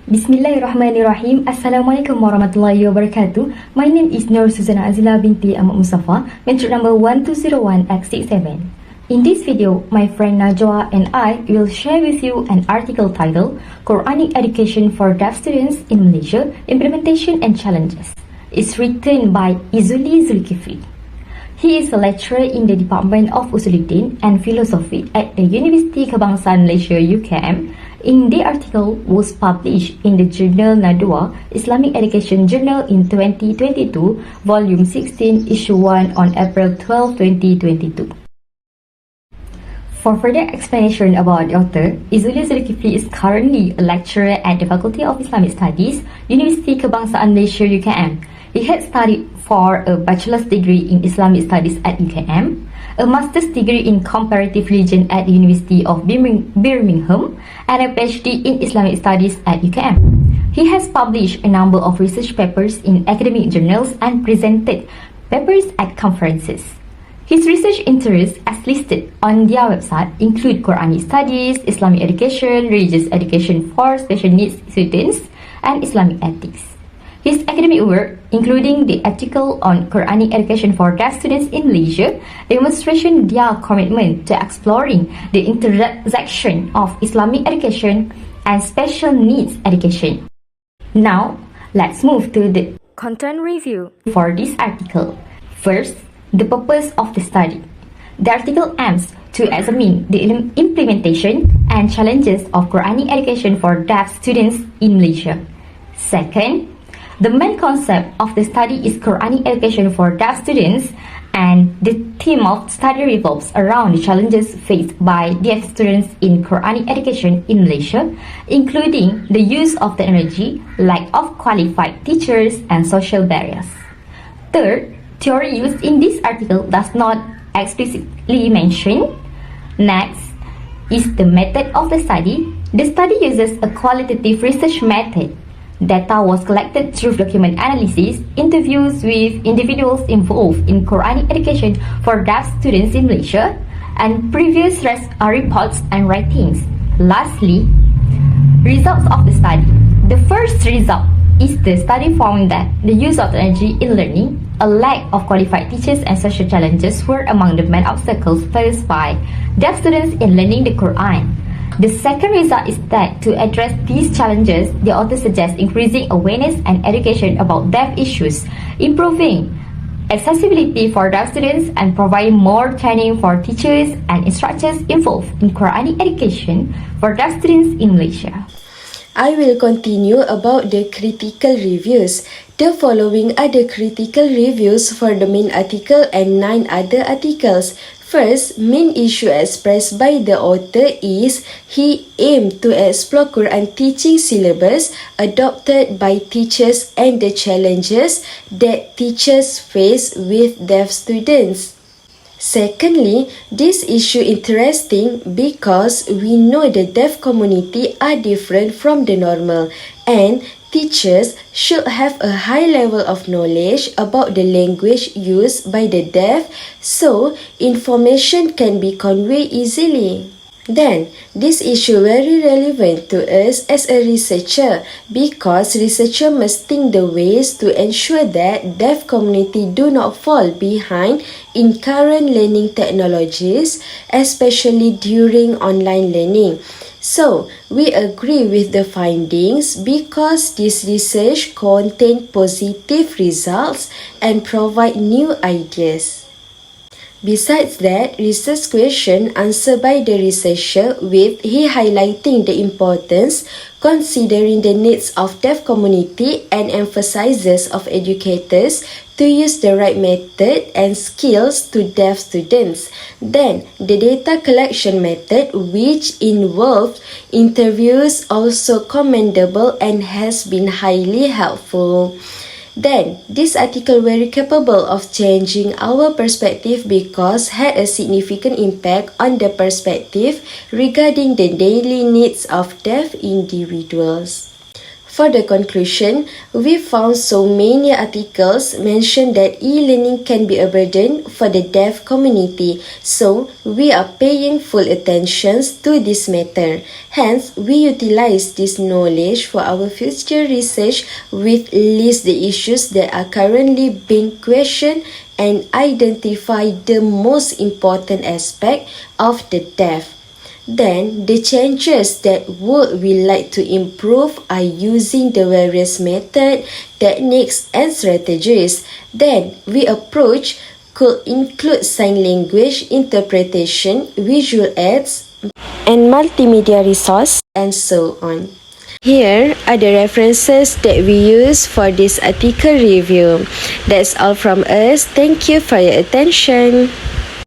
Bismillahirrahmanirrahim. Assalamualaikum warahmatullahi wabarakatuh. My name is Nur Suzana Azila binti Ahmad Mustafa, mentor number 1201X67. In this video, my friend Najwa and I will share with you an article titled Quranic Education for Deaf Students in Malaysia, Implementation and Challenges. It's written by Izuli Zulkifli. He is a lecturer in the Department of Usuluddin and Philosophy at the University Kebangsaan Malaysia UKM. In the article was published in the journal Nadwa, Islamic Education Journal in 2022, Volume 16, Issue 1 on April 12, 2022. For further explanation about the author, Izuli Zulkifli is currently a lecturer at the Faculty of Islamic Studies, University Kebangsaan Malaysia UKM. He had studied for a bachelor's degree in Islamic Studies at UKM, a master's degree in comparative religion at the University of Birmingham, and a PhD in Islamic Studies at UKM. He has published a number of research papers in academic journals and presented papers at conferences. His research interests, as listed on their website, include Quranic studies, Islamic education, religious education for special needs students, and Islamic ethics. His academic work, including the article on Quranic education for deaf students in Malaysia, demonstrates their commitment to exploring the intersection of Islamic education and special needs education. Now, let's move to the content review for this article. First, the purpose of the study. The article aims to examine the implementation and challenges of Quranic education for deaf students in Malaysia. Second, the main concept of the study is Quranic education for deaf students, and the theme of study revolves around the challenges faced by deaf students in Quranic education in Malaysia, including the use of technology, lack of qualified teachers, and social barriers. Third, theory used in this article does not explicitly mention. Next is the method of the study. The study uses a qualitative research method. Data was collected through document analysis, interviews with individuals involved in Quranic education for deaf students in Malaysia, and previous reports and writings. Lastly, results of the study. The first result is the study found that the use of energy in learning, a lack of qualified teachers, and social challenges were among the main obstacles faced by deaf students in learning the Quran. The second result is that to address these challenges, the author suggests increasing awareness and education about deaf issues, improving accessibility for deaf students, and providing more training for teachers and instructors involved in Quranic education for deaf students in Malaysia. I will continue about the critical reviews. The following are the critical reviews for the main article and 9 other articles. First, main issue expressed by the author is he aimed to explore Quran teaching syllabus adopted by teachers and the challenges that teachers face with deaf students. Secondly, this issue interesting because we know the deaf community are different from the normal, and teachers should have a high level of knowledge about the language used by the deaf so information can be conveyed easily. Then, this issue very relevant to us as a researcher because researcher must think the ways to ensure that deaf community do not fall behind in current learning technologies, especially during online learning. So, we agree with the findings because this research contains positive results and provide new ideas. Besides that, research question answered by the researcher with he highlighting the importance considering the needs of deaf community and emphasizes of educators to use the right method and skills to deaf students. Then, the data collection method which involved interviews also commendable and has been highly helpful. Then, this article very capable of changing our perspective because had a significant impact on the perspective regarding the daily needs of deaf individuals. For the conclusion, we found so many articles mention that e-learning can be a burden for the deaf community, so we are paying full attention to this matter. Hence, we utilize this knowledge for our future research with list the issues that are currently being questioned and identify the most important aspect of the deaf. Then, the changes that would we like to improve are using the various methods, techniques and strategies. Then, we approach could include sign language interpretation, visual aids, and multimedia resource, and so on. Here are the references that we use for this article review. That's all from us. Thank you for your attention.